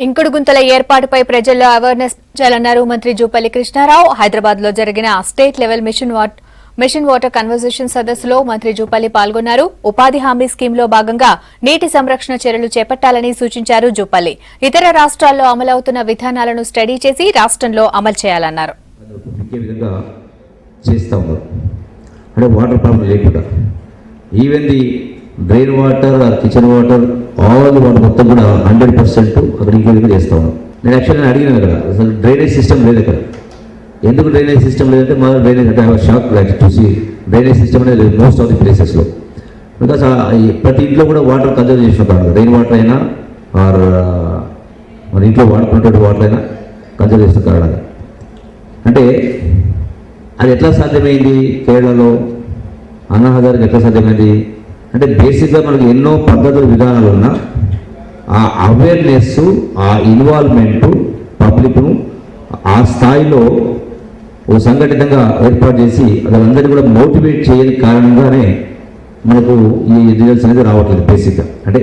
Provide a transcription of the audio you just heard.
ఇంకుడు గుంతల ఏర్పాటుపై ప్రజల్లో అవేర్నెస్ చేయాలన్నారు మంత్రి జూపల్లి కృష్ణారావు. హైదరాబాద్ లో జరిగిన state level mission water conversation సదస్సులో మంత్రి జూపల్లి పాల్గొన్నారు. ఉపాధి హామీ స్కీమ్లో భాగంగా నీటి సంరక్షణ చర్యలు చేపట్టాలని సూచించారు జూపల్లి. ఇతర రాష్ట్రాల్లో అమలవుతున్న విధానాలను స్టడీ చేసి రాష్ట్రంలో అమలు చేయాలన్నారు. Drain water kitchen water all water మొత్తం కూడా 100% అక్కడ ఇంక్లూడింగ్ చేస్తా ఉన్నాం. నేను యాక్చువల్గా అడిగినాను కదా, అసలు డ్రైనేజ్ సిస్టమ్ లేదు ఇక్కడ. ఎందుకు డ్రైనేజ్ సిస్టమ్ లేదంటే మా డ్రైనేజ్ అంటే షాక్ చూసి డ్రైనేజ్ సిస్టమ్ అనేది లేదు మోస్ట్ ఆఫ్ ది ప్లేసెస్లో. బికాస్ ప్రతి ఇంట్లో కూడా వాటర్ కన్జర్వ్ చేస్తుంటారు. డ్రైన్ వాటర్ అయినా ఆర్ మన ఇంట్లో వాడుకున్నటువంటి వాటర్ అయినా కన్జర్వ్ చేస్తుంటారు. అలాగా అంటే అది ఎట్లా సాధ్యమైంది? కేరళలో అన్నాహజారికి ఎట్లా సాధ్యమైంది అంటే బేసిక్గా మనకి ఎన్నో పద్ధతులు విధానాలు ఉన్నా ఆ అవేర్నెస్, ఆ ఇన్వాల్వ్మెంటు పబ్లిక్ను ఆ స్థాయిలో ఓ సంఘటితంగా ఏర్పాటు చేసి వాళ్ళందరినీ కూడా మోటివేట్ చేయని కారణంగానే మనకు ఈ రిజల్ట్స్ అనేది రావట్లేదు బేసిక్గా. అంటే